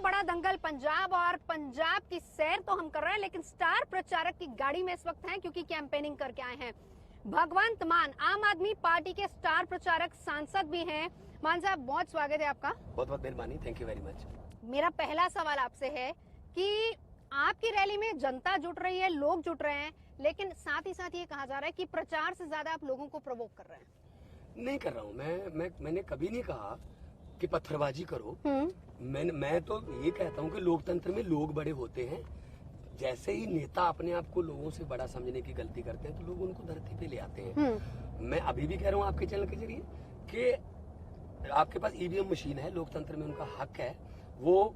बड़ा दंगल पंजाब, और पंजाब की सैर तो हम कर रहे हैं, लेकिन स्टार प्रचारक की गाड़ी में इस वक्त हैं क्योंकि कैंपेनिंग करके आए हैं भगवंत मान, आम आदमी पार्टी के स्टार प्रचारक, सांसद भी हैं। मान साहब, बहुत स्वागत है आपका। बहुत बहुत मेहरबानी, थैंक यू वेरी मच। मेरा पहला सवाल आपसे है कि आपकी रैली में जनता जुट रही है, लोग जुट रहे हैं, लेकिन साथ ही साथ ये कहा जा रहा है कि प्रचार से ज्यादा आप लोगों को प्रवोक कर रहे हैं। नहीं कर रहा हूँ मैंने कभी नहीं कहा कि पत्थरबाजी करो। मैं तो ये कहता हूँ कि लोकतंत्र में लोग बड़े होते हैं। जैसे ही नेता अपने आप को लोगों से बड़ा समझने की गलती करते हैं तो लोग उनको धरती पे ले आते हैं। मैं अभी भी कह रहा हूँ आपके चैनल के जरिए कि आपके पास ईवीएम मशीन है, लोकतंत्र में उनका हक है, वो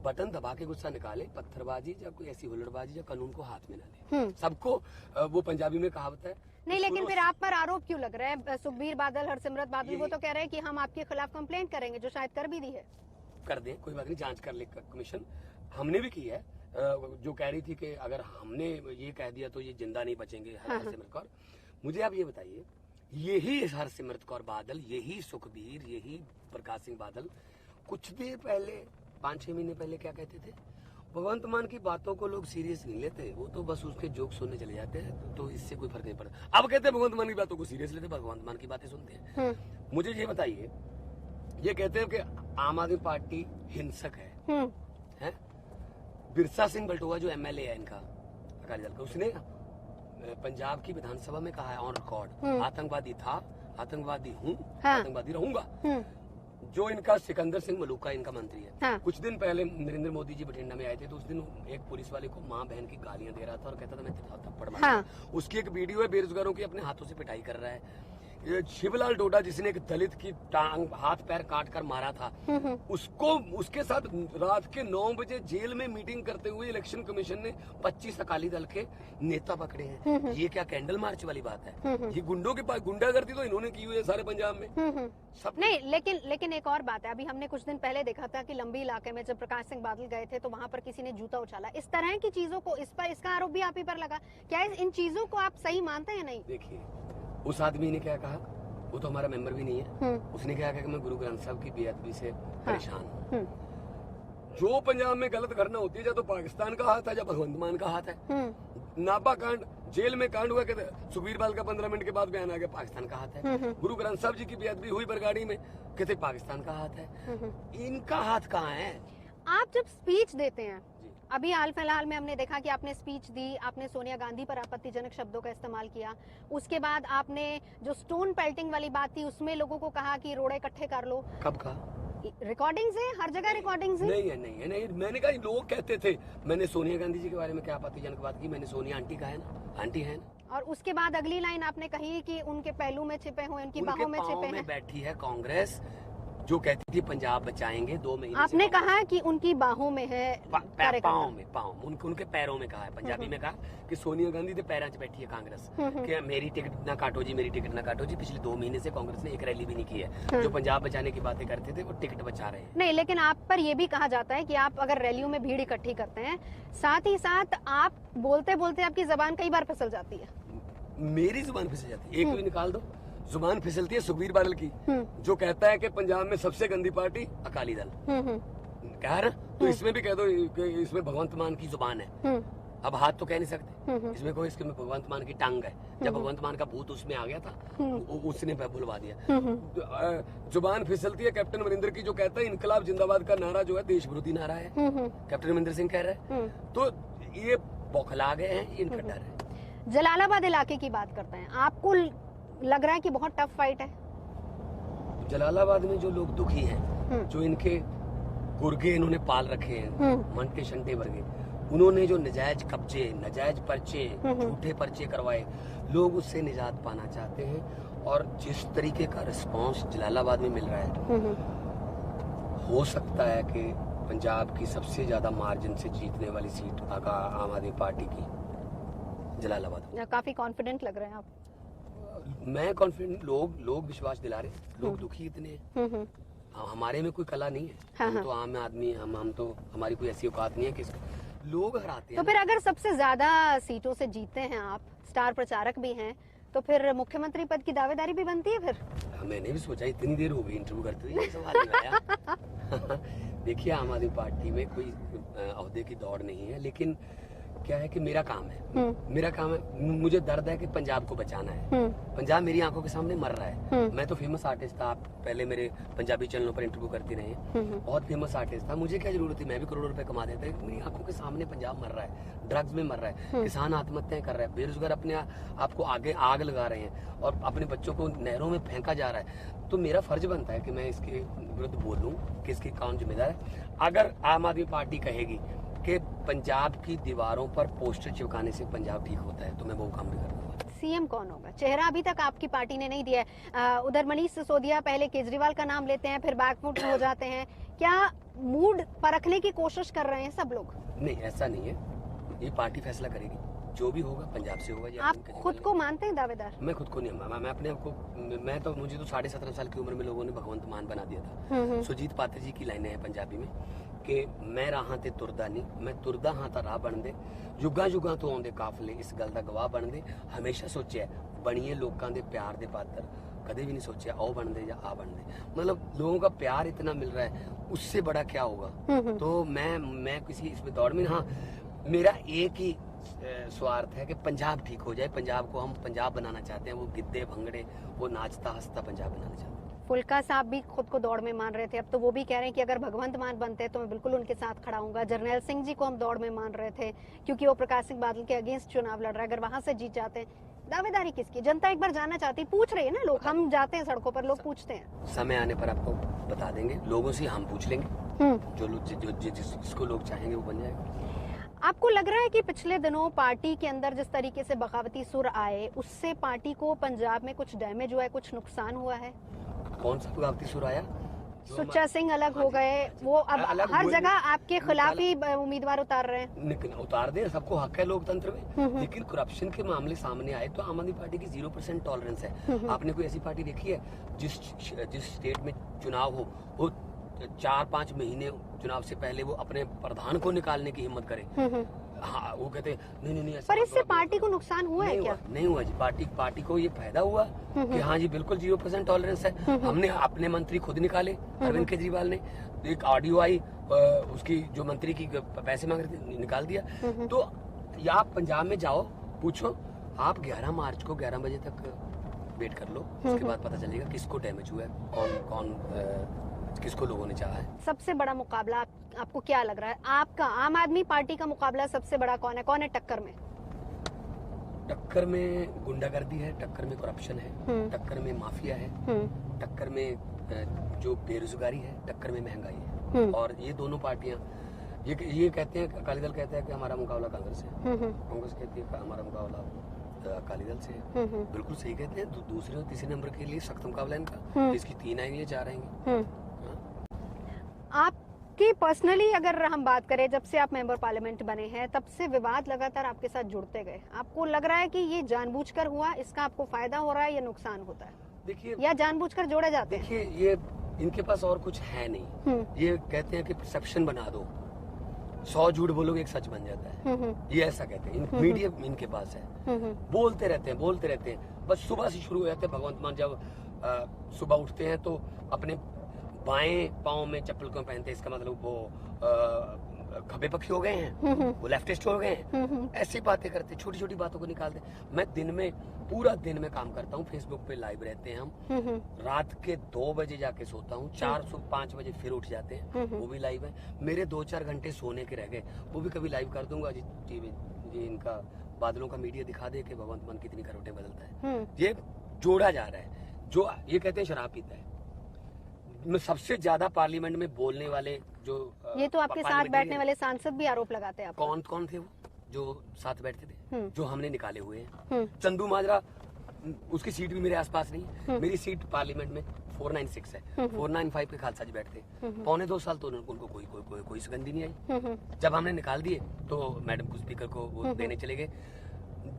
बटन दबा के गुस्सा निकाले। पत्थरबाजी या कोई ऐसी हुल्लड़बाजी या कानून को हाथ में ना ले। सबको वो पंजाबी में कहावत है। नहीं, लेकिन फिर आप पर आरोप क्यों लग रहा है? सुखबीर बादल, हरसिमरत बादल, वो तो कह रहे हैं कि हम आपके खिलाफ कंप्लेंट करेंगे, जो शायद कर भी दी है। कर दें, कोई बात नहीं, जांच कर ले कमीशन। हमने भी की है। जो कह रही थी कि अगर हमने ये कह दिया तो ये जिंदा नहीं बचेंगे हरसिमरत कौर। मुझे आप ये बताइए, यही हरसिमरत कौर बादल, यही सुखबीर, यही प्रकाश सिंह बादल कुछ देर पहले, 5-6 महीने पहले क्या कहते थे? भगवंत मान की बातों को लोग सीरियस नहीं लेते, वो तो बस उसके जोक सुनने चले जाते हैं, तो इससे कोई फर्क नहीं पड़ता। अब कहते हैं भगवंत मान की बातों को सीरियस लेते, भगवंत मान की बातें सुनते हैं। मुझे ये बताइए, ये कहते हैं कि आम आदमी पार्टी हिंसक है? बिरसा सिंह बल्टोआ जो एमएलए है इनका, अकाली दल का, उसने पंजाब की विधानसभा में कहा है ऑन रिकॉर्ड, आतंकवादी था, आतंकवादी हूँ, आतंकवादी रहूंगा। जो इनका सिकंदर सिंह मलूका इनका मंत्री है, कुछ दिन पहले नरेंद्र मोदी जी बठिंडा में आए थे, तो उस दिन एक पुलिस वाले को माँ बहन की गालियां दे रहा था और कहता था मैं थप्पड़ मारूंगा। उसकी एक वीडियो है, बेरोजगारों की अपने हाथों से पिटाई कर रहा है। शिवलाल डोडा जिसने एक दलित की टांग, हाथ पैर काट कर मारा था, उसको, उसके साथ रात के 9 बजे जेल में मीटिंग करते हुए इलेक्शन कमीशन ने 25 अकाली दल के नेता पकड़े हैं। ये क्या कैंडल मार्च वाली बात है? ये गुंडों के पास गुंडागर्दी तो इन्होंने की हुई है सारे पंजाब में। सब नहीं, लेकिन एक और बात है, अभी हमने कुछ दिन पहले देखा था कि लंबी इलाके में जब प्रकाश सिंह बादल गए थे तो वहाँ पर किसी ने जूता उछाला। इस तरह की चीजों को, इस पर इसका आरोप भी आप ही पर लगा। क्या इन चीजों को आप सही मानते हैं? नहीं, देखिए, उस आदमी ने क्या कहा, वो तो हमारा मेंबर भी नहीं है। उसने क्या कहा कि मैं गुरु ग्रंथ साहब की बेअदबी से परेशान हूँ। जो पंजाब में गलत घटना होती है, या तो पाकिस्तान का हाथ है या भगवंत मान का हाथ है। नाभा कांड, जेल में कांड हुआ, कहते सुखबीर बादल का 15 मिनट के बाद बयान आ गया पाकिस्तान का हाथ है। गुरु ग्रंथ साहब जी की बेअदबी हुई बरगाड़ी में, कहते पाकिस्तान का हाथ है। इनका हाथ कहाँ है? आप जब स्पीच देते हैं, अभी हाल फिलहाल में हमने देखा कि आपने स्पीच दी, आपने सोनिया गांधी पर आपत्तिजनक शब्दों का इस्तेमाल किया। उसके बाद आपने जो स्टोन पेल्टिंग वाली बात थी, उसमें लोगों को कहा कि रोड़े इकट्ठे कर लो। कब कहा? रिकॉर्डिंग्स है, हर जगह रिकॉर्डिंग्स है। नहीं, मैंने कहा लोग कहते थे। मैंने सोनिया गांधी जी के बारे में क्या आपत्तिजनक बात की? मैंने सोनिया आंटी कहा है ना, आंटी है ना। और उसके बाद अगली लाइन आपने कही कि उनके पहलू में छिपे हुए, उनकी बाहों में छिपे हैं। बैठी है कांग्रेस जो कहती थी पंजाब बचाएंगे 2 महीने। आपने कहा कि उनकी बाहों में है, पाँव उनके पैरों में कहा है। पंजाबी में कहा कि सोनिया गांधी के पैरों च बैठी है कांग्रेस, कि मेरी टिकट ना काटो जी, मेरी टिकट ना काटो जी। पिछले 2 महीने से कांग्रेस ने एक रैली भी नहीं की है। जो पंजाब बचाने की बातें करते थे वो टिकट बचा रहे हैं। नहीं, लेकिन आप पर यह भी कहा जाता है कि आप अगर रैलियों में भीड़ इकट्ठी करते हैं, साथ ही साथ आप बोलते बोलते आपकी जबान कई बार फिसल जाती है। मेरी जुबान फिसल जाती है? एक भी निकाल दो, जुबान फिसलती है सुखबीर बादल की, जो कहता है कि पंजाब में सबसे गंदी पार्टी अकाली दल। कह रहा, तो इसमें भी कह दो कि इसमें भगवंत मान की जुबान है। अब हाथ तो कह नहीं सकते, इसमें कोई, इसमें भगवंत मान की टांग है। जब भगवंत मान का भूत उसमें आ गया था, उसने बुलवा दिया। जुबान फिसलती है कैप्टन अमरिंदर की, जो कहता है इनकलाब जिंदाबाद का नारा जो है देश विरोधी नारा है। कैप्टन अमरिंदर सिंह कह रहे हैं। तो ये बौखला गए हैं, इनका डर है। जलालाबाद इलाके की बात करते हैं, आपको लग रहा है कि बहुत टफ फाइट है? जलालाबाद में जो लोग दुखी हैं, जो इनके गुर्गे इन्होंने पाल रखे हैं, मंटे शंटे वर्गे, उन्होंने जो नजायज कब्जे, नजायज पर्चे, झूठे पर्चे करवाए, लोग उससे निजात पाना चाहते हैं। और जिस तरीके का रिस्पांस जलालाबाद में मिल रहा है, हो सकता है कि पंजाब की सबसे ज्यादा मार्जिन से जीतने वाली सीट आम आदमी पार्टी की जलालाबाद। काफी कॉन्फिडेंट लग रहे हैं आप। मैं कॉन्फिडेंट, लोग विश्वास दिला रहे, लोग दुखी इतने हैं। हमारे में कोई कला नहीं है। हम तो आम आदमी, हम तो, हमारी कोई ऐसी औकात नहीं है कि लोग हराते हैं। तो फिर अगर सबसे ज्यादा सीटों से जीतते हैं आप, स्टार प्रचारक भी हैं, तो फिर मुख्यमंत्री पद की दावेदारी भी बनती है फिर? मैंने भी सोचा, इतनी देर हो गई इंटरव्यू करते हुए, ये सवाल नहीं आया। देखिए, आम आदमी पार्टी में कोई ओहदे की दौड़ नहीं है, लेकिन क्या है कि मेरा काम है, मेरा काम है, मुझे दर्द है कि पंजाब को बचाना है। पंजाब मेरी आंखों के सामने मर रहा है। मैं तो फेमस आर्टिस्ट था, आप पहले मेरे पंजाबी चैनलों पर इंटरव्यू करते रहे, बहुत फेमस आर्टिस्ट था, मुझे क्या जरूरत थी, मैं भी करोड़ों रुपए कमा देता। मेरी आंखों के सामने पंजाब मर रहा है, ड्रग्स में मर रहा है, किसान आत्महत्याएं कर रहा है, बेरोजगार अपने आपको आगे आग लगा रहे हैं और अपने बच्चों को नहरों में फेंका जा रहा है। तो मेरा फर्ज बनता है कि मैं इसके विरुद्ध बोलूं कि इसकी कौन जिम्मेदार है। अगर आम आदमी पार्टी कहेगी कि पंजाब की दीवारों पर पोस्टर चिपकाने से पंजाब ठीक होता है, तो मैं वो काम भी कर दूंगा। सीएम कौन होगा? चेहरा अभी तक आपकी पार्टी ने नहीं दिया है। उधर मनीष सिसोदिया पहले केजरीवाल का नाम लेते हैं, फिर बैकफुट हो जाते हैं। क्या मूड परखने की कोशिश कर रहे हैं सब लोग? नहीं, ऐसा नहीं है, ये पार्टी फैसला करेगी, जो भी होगा पंजाब से होगा। आप खुद को मानते हैं दावेदार? मैं खुद को नहीं, मैं अपने आप को, मुझे तो 17.5 साल की उम्र में लोगों ने भगवंत मान बना दिया था। सुजीत पात्र जी की लाइनें हैं पंजाबी में कि मैं राहां ते तुरदा नहीं, मैं तुरदा हां तां राह बन दे, युगां युगां तो आउंदे काफले इस गल दा गवाह बन दे। हमेशा सोचेआ बणिए लोकां दे प्यार दे पात्र, कदे भी नहीं सोचा आओ बन दे या आ बन दे। मतलब लोगों का प्यार इतना मिल रहा है, उससे बड़ा क्या होगा। तो मैं किसी इसमें दौड़ में, हाँ मेरा एक ही स्वार्थ है कि पंजाब ठीक हो जाए। पंजाब को हम पंजाब बनाना चाहते हैं, वो गिद्दे भंगड़े, वो नाचता हंसता पंजाब बनाना चाहते हैं। फुल्का साहब भी खुद को दौड़ में मान रहे थे, अब तो वो भी कह रहे हैं कि अगर भगवंत मान बनते हैं तो मैं बिल्कुल उनके साथ खड़ा हूंगा। जरनैल सिंह जी को हम दौड़ में मान रहे थे क्योंकि वो प्रकाश सिंह बादल के अगेंस्ट चुनाव लड़ रहा है, अगर वहां से जीत जाते हैं। दावेदारी किसकी? जनता एक बार जानना चाहती, पूछ रही है ना लोग, हम जाते हैं सड़कों पर, लोग पूछते हैं। समय आने पर आपको बता देंगे, लोगों से हम पूछ लेंगे, जिसको लोग चाहेंगे वो बन जाएगा। आपको लग रहा है कि पिछले दिनों पार्टी के अंदर जिस तरीके से बगावती सुर आए, उससे पार्टी को पंजाब में कुछ डैमेज हुआ है, कुछ नुकसान हुआ है? कौन सा बगावती सुर आया? सुच्चा सिंह अलग हो गए, वो अब हर जगह आपके खिलाफ ही उम्मीदवार उतार रहे हैं। उतार दे, सबको हक है लोकतंत्र में, लेकिन करप्शन के मामले सामने आए तो आम आदमी पार्टी की 0% टॉलरेंस है। आपने कोई ऐसी पार्टी देखी है जिस स्टेट में चुनाव हो, वो 4-5 महीने चुनाव से पहले वो अपने प्रधान को निकालने की हिम्मत करे? हाँ, वो कहते हैं नहीं पर इससे पार्टी को नुकसान हुआ है क्या? नहीं हुआ जी, पार्टी को ये फायदा हुआ कि हाँ जी बिल्कुल 0% टॉलरेंस है। हमने अपने मंत्री खुद निकाले, अरविंद केजरीवाल ने एक ऑडियो आई, उसकी जो मंत्री की पैसे मांग रहे थे निकाल दिया। तो या आप पंजाब में जाओ, पूछो, आप 11 मार्च को 11 बजे तक वेट कर लो, उसके बाद पता चलेगा किसको डैमेज हुआ है, कौन किसको लोगों ने चाहा है। सबसे बड़ा मुकाबला आपको क्या लग रहा है? आपका आम आदमी पार्टी का मुकाबला सबसे बड़ा कौन है टक्कर में? टक्कर में गुंडागर्दी है, टक्कर में करप्शन है, टक्कर में माफिया है, टक्कर में जो बेरोजगारी है, टक्कर में महंगाई है। और ये दोनों पार्टियां ये कहते हैं, अकाली दल कहता है कि हमारा मुकाबला कांग्रेस से, कांग्रेस कहती है हमारा मुकाबला अकाली दल से। बिल्कुल सही कहते हैं। दूसरे और तीसरे नंबर के लिए सख्त मुकाबला इनका, इसकी 3 आएंगे, 4 आएंगे। आपकी पर्सनली अगर हम बात करें, जब से आप मेंबर पार्लियामेंट बने हैं तब से विवाद लगातार आपके साथ जुड़ते गए, आपको लग रहा है कि ये जानबूझकर हुआ, इसका आपको फायदा हो रहा है या नुकसान होता है? देखिए, या जानबूझकर जोड़े जाते हैं? देखिए, ये इनके पास और कुछ है नहीं। ये कहते हैं कि परसेप्शन बना दो, 100 झूठ बोलोगे एक सच बन जाता है, ये ऐसा कहते हैं। मीडिया इनके पास है, बोलते रहते हैं, बस सुबह से शुरू हो जाते हैं। भगवंत मान जब सुबह उठते हैं तो अपने बाएं पाँव में चप्पल क्यों पहनते हैं, इसका मतलब वो खब्बे पक्षी हो गए हैं, वो लेफ्टिस्ट हो गए हैं। ऐसी बातें करते, छोटी छोटी बातों को निकालते। मैं दिन में पूरा दिन में काम करता हूँ, फेसबुक पे लाइव रहते हैं हम, रात के 2 बजे जाके सोता हूँ, 4-5 बजे फिर उठ जाते हैं, वो भी लाइव है। मेरे 2-4 घंटे सोने के रह गए, वो भी कभी लाइव कर दूंगा। जी इनका बादलों का मीडिया दिखा दे कि भगवंत मान कितनी करवटें बदलता है। ये जोड़ा जा रहा है। जो ये कहते हैं शराब पीता है, सबसे ज्यादा पार्लियामेंट में बोलने वाले जो ये तो आपके साथ बैठने वाले सांसद भी आरोप लगाते हैं। कौन थे वो जो साथ बैठते थे, जो हमने निकाले हुए हैं? चंदू माजरा, उसकी सीट भी मेरे आसपास नहीं। मेरी सीट पार्लियामेंट में 496 है, 495 पे खालसा जी बैठते। 1.25 साल तो उनको कोई सुगंधी नहीं आई। जब हमने निकाल दिए तो मैडम को, स्पीकर को वो देने चले गए।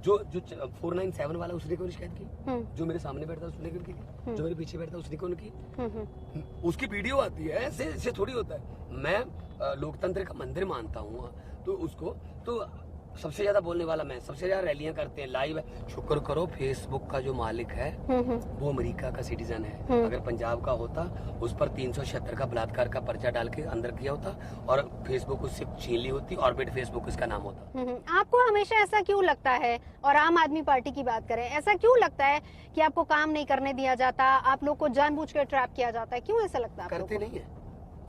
जो 497 वाला उसने क्यों शिकायत की? जो मेरे सामने बैठता उसने क्यों की? जो मेरे पीछे बैठता उसने क्यों की? उसकी वीडियो आती है, ऐसे थोड़ी होता है। मैं लोकतंत्र का मंदिर मानता हूँ, तो उसको तो सबसे ज्यादा बोलने वाला मैं, सबसे ज्यादा रैलियां करते हैं, लाइव है। शुक्र करो फेसबुक का जो मालिक है वो अमेरिका का सिटीजन है। अगर पंजाब का होता उस पर 376 का बलात्कार का पर्चा डाल के अंदर किया होता और फेसबुक उससे छीन ली होती, ऑर्बिट फेसबुक इसका नाम होता। आपको हमेशा ऐसा क्यों लगता है, और आम आदमी पार्टी की बात करें, ऐसा क्यों लगता है कि आपको काम नहीं करने दिया जाता, आप लोग को जानबूझ कर ट्रैप किया जाता है, क्यों ऐसा लगता है? करते नहीं है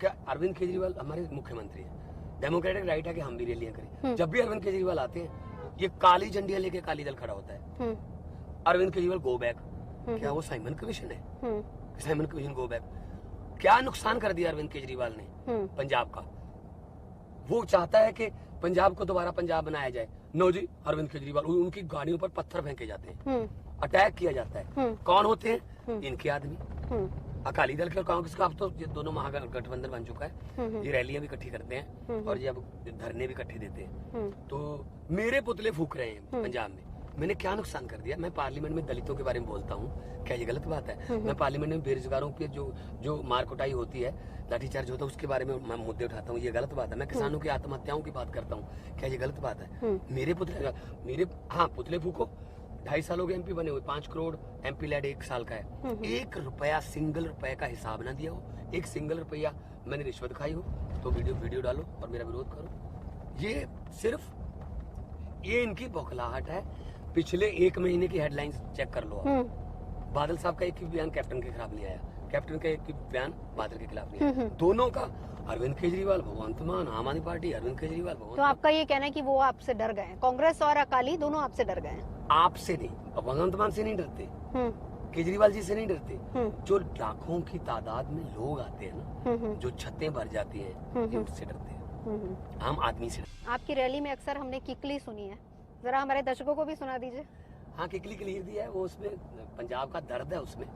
क्या? अरविंद केजरीवाल हमारे मुख्यमंत्री हैं, डेमोक्रेटिक राइट है कि हम भी रैलियां करें। जब भी अरविंद केजरीवाल आते हैं ये काली झंडियां लेके अकाली दल खड़ा होता है। अरविंद केजरीवाल गो बैक, क्या वो साइमन कमीशन है? Simon commission go back. क्या नुकसान कर दिया अरविंद केजरीवाल ने पंजाब का? वो चाहता है कि पंजाब को दोबारा पंजाब बनाया जाए। नो जी, अरविंद केजरीवाल, उनकी गाड़ियों पर पत्थर फेंके जाते हैं, अटैक किया जाता है। कौन होते हैं? इनके आदमी, अकाली दल के और कांग्रेस का। अब तो ये दोनों महागठबंधन बन चुका है। ये रैलियां भी इकट्ठी करते हैं और ये अब धरने भी इकट्ठे देते हैं। तो मेरे पुतले फूक रहे हैं पंजाब में। मैंने क्या नुकसान कर दिया? मैं पार्लियामेंट में दलितों के बारे में बोलता हूँ, क्या ये गलत बात है? मैं पार्लियामेंट में बेरोजगारों पे जो मार कुटाई होती है, लाठीचार्ज होता है, उसके बारे में मैं मुद्दे उठाता हूँ, ये गलत बात है? मैं किसानों की आत्महत्याओं की बात करता हूँ, क्या ये गलत बात है? मेरे पुतले, हाँ पुतले फूको। 2.5 साल हो गए एमपी बने हुए, 5 करोड़ एमपी लैड 1 साल का है। 1 रुपया, सिंगल रुपए का हिसाब ना दिया हो, 1 सिंगल रुपया मैंने रिश्वत खाई हो तो वीडियो डालो और मेरा विरोध करो। ये सिर्फ ये इनकी बौखलाहट है। पिछले 1 महीने की हेडलाइंस चेक कर लो आप। बादल साहब का एक भी बयान कैप्टन के खिलाफ नहीं आया, कैप्टन का एक भी बयान बादल के खिलाफ नहीं आया। दोनों का अरविंद केजरीवाल भगवंत मान, आम आदमी पार्टी अरविंद केजरीवाल भगवंत। तो आपका ये कहना है कि वो आपसे डर गए, कांग्रेस और अकाली दोनों आपसे डर गए? आपसे नहीं, भगवंत मान से नहीं डरते, केजरीवाल जी से नहीं डरते। जो लाखों की तादाद में लोग आते हैं ना, जो छतें भर जाती हैं, ये उससे डरते हैं, आम आदमी से। आपकी रैली में अक्सर हमने किकली सुनी है, जरा हमारे दर्शकों को भी सुना दीजिए। हाँ, किकली क्लियर दिया है वो, उसमें पंजाब का दर्द है उसमें,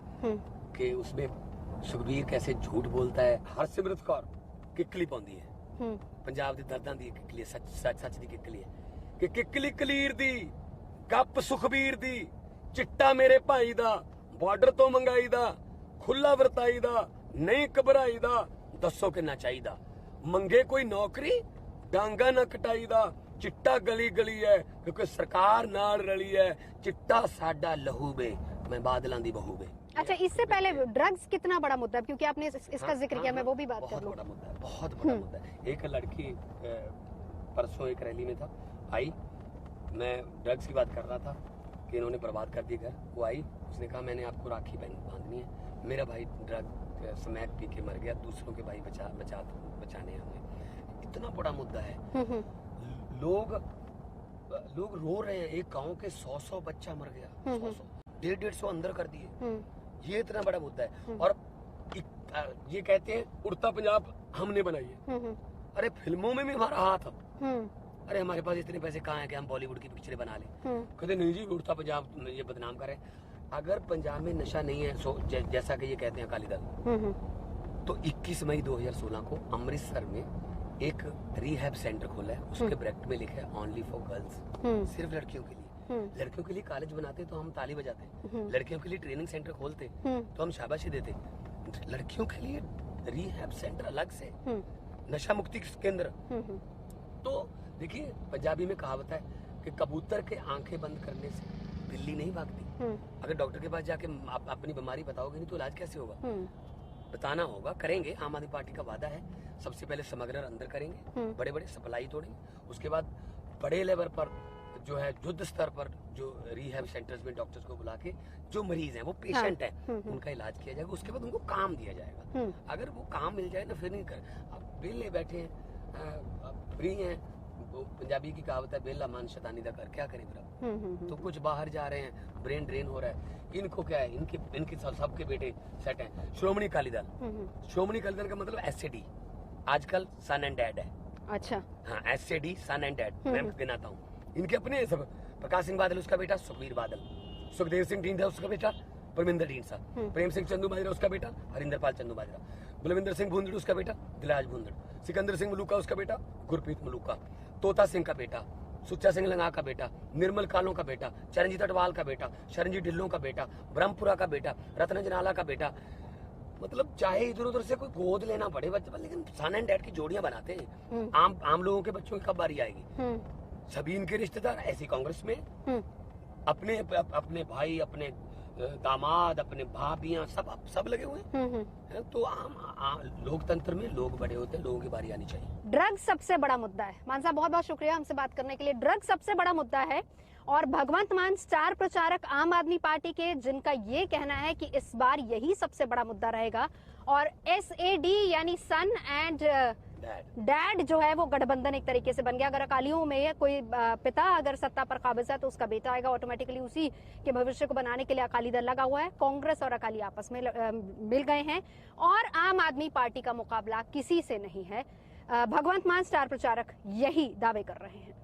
कि उसमें सुखबीर कैसे झूठ बोलता है। हरसिमरत कौर किकली पाਉਂਦੀ है, पंजाब ਦੇ ਦਰਦਾਂ ਦੀ ਕਿਕਲੀ, ਸੱਚ ਦੀ ਕਿਕਲੀ ਹੈ ਕਿ ਕਿਕਲੀ ਕਲੀਰ ਦੀ ਗੱਪ ਸੁਖਬੀਰ ਦੀ, ਚਿੱਟਾ ਮੇਰੇ ਭਾਈ ਦਾ, ਬਾਰਡਰ ਤੋਂ ਮੰਗਾਈ ਦਾ, ਖੁੱਲਾ ਵਰਤਾਈ ਦਾ, ਨਹੀਂ ਘਬਰਾਈ ਦਾ, ਦੱਸੋ ਕਿੰਨਾ ਚਾਹੀਦਾ, ਮੰਗੇ ਕੋਈ ਨੌਕਰੀ, ਡਾਂਗਾ ਨਾ ਕਟਾਈ ਦਾ, चिट्टा गली गली है क्योंकि सरकार नाल रली है, चिट्टा साडा लहू बे, मैं बादलों दी बहू बे। अच्छा, इससे पहले ड्रग्स कितना बड़ा मुद्दा है, क्योंकि आपने इसका जिक्र किया, मैं वो भी बात कर लूं। बहुत बड़ा मुद्दा है, बहुत बड़ा मुद्दा है। एक लड़की परसों एक रैली में था, आई, मैं ड्रग्स की बात कर रहा था कि इन्होंने बर्बाद कर दिया घर। वो आई, उसने कहा मैंने आपको राखी बांधनी है, मेरा भाई ड्रग स्मैक पी के मर गया, दूसरों के भाई बचाने हमें। इतना बड़ा मुद्दा है। लोग रो रहे हैं, एक गांव के 100 बच्चा मर गया, 100 150 अंदर कर दिए। ये इतना बड़ा मुद्दा है। और ये कहते हैं उड़ता पंजाब हमने बनाई है। अरे फिल्मों में भी हमारा हाथ है। अरे हमारे पास इतने पैसे कहाँ हैं कि हम बॉलीवुड की पिक्चरें बना लें? कहते नहीं जी, उड़ता पंजाब ये बदनाम करें। अगर पंजाब में नशा नहीं है, जैसा कि ये कहते हैं अकाली दल, तो 21 मई 2016 को अमृतसर में एक रिहैब सेंटर खोला है, उसके ब्रैकेट में लिखा है ओनली फॉर गर्ल्स, सिर्फ लड़कियों के लिए। लड़कियों के लिए कॉलेज बनाते तो हम ताली बजाते, लड़कियों के लिए ट्रेनिंग सेंटर खोलते तो हम शाबाशी देते। लड़कियों के लिए रिहैब सेंटर अलग से, नशा मुक्ति केंद्र। तो देखिए, पंजाबी में कहावत है कि कबूतर के आंखें बंद करने से बिल्ली नहीं भागती। अगर डॉक्टर के पास जाके आप अपनी बीमारी बताओगे नहीं तो इलाज कैसे होगा? बताना होगा, करेंगे। आम आदमी पार्टी का वादा है, सबसे पहले स्मगलर अंदर करेंगे, बड़े बड़े सप्लाई तोड़ेंगे, उसके बाद बड़े लेवल पर जो है युद्ध स्तर पर जो रिहैब सेंटर्स में डॉक्टर्स को बुला के जो मरीज हैं, वो पेशेंट हैं, उनका इलाज किया जाएगा। उसके बाद उनको काम दिया जाएगा। अगर वो काम मिल जाए ना, फिर नहीं कर, आप बेले बैठे हैं, फ्री हैं। पंजाबी की कहावत है बेला मान शैतानी दा कर, क्या करें फिर? तो कुछ बाहर जा रहे हैं, ब्रेन ड्रेन हो रहा है। इनको क्या है, इनके सबके बेटे सेट हैं। श्रोमणी अकाली दल, श्रोमणी अकाली दल का मतलब एसएडी, आजकल सन एंड डैड है। अच्छा, हाँ, एसएडी सन एंड डैड मैं गिनाता हूँ। इनके अपने सब, प्रकाश सिंह बादल उसका बेटा, सुखबीर बादल, सुखदेव सिंह ढींढसा उसका बेटा, परमिंदर ढींढसा, प्रेम सिंह चंदू माजरा उसका बेटा, हरिंदर पाल चंदू माजरा, बलविंदर सिंह भूंदड़ उसका बेटा, दिलराज भूंदड़, सिकंदर सिंह मलूका उसका बेटा, गुरप्रीत मलूका, तोता सिंह का बेटा, सुच्चा सिंह लंगा का बेटा, निर्मल कालों का बेटा, चरणजीत अटवाल का बेटा, शरणजीत ढिल्लों का बेटा, ब्रह्मपुरा का बेटा, रत्न जनाला का बेटा। मतलब चाहे इधर उधर से कोई गोद लेना पड़े बच्चे, लेकिन सन एंड डैड की जोड़ियां बनाते हैं। आम लोगों के बच्चों की कब बारी आएगी? सभी इनके रिश्तेदार, ऐसी कांग्रेस में अपने अपने भाई, अपने दामाद, अपने भाभियां, सब लगे हुए हैं। तो आम लोकतंत्र में लोग बड़े होते हैं, लोगों की बारी आनी चाहिए। ड्रग्स सबसे बड़ा मुद्दा है। मान साहब बहुत बहुत शुक्रिया हमसे बात करने के लिए। ड्रग्स सबसे बड़ा मुद्दा है और भगवंत मान स्टार प्रचारक आम आदमी पार्टी के, जिनका ये कहना है कि इस बार यही सबसे बड़ा मुद्दा रहेगा और SAD यानी सन एंड डैड जो है वो गठबंधन एक तरीके से बन गया। अगर अकालियों में कोई पिता अगर सत्ता पर काबिज है तो उसका बेटा आएगा ऑटोमेटिकली। उसी के भविष्य को बनाने के लिए अकाली दल लगा हुआ है। कांग्रेस और अकाली आपस में मिल गए हैं और आम आदमी पार्टी का मुकाबला किसी से नहीं है। भगवंत मान स्टार प्रचारक यही दावे कर रहे हैं।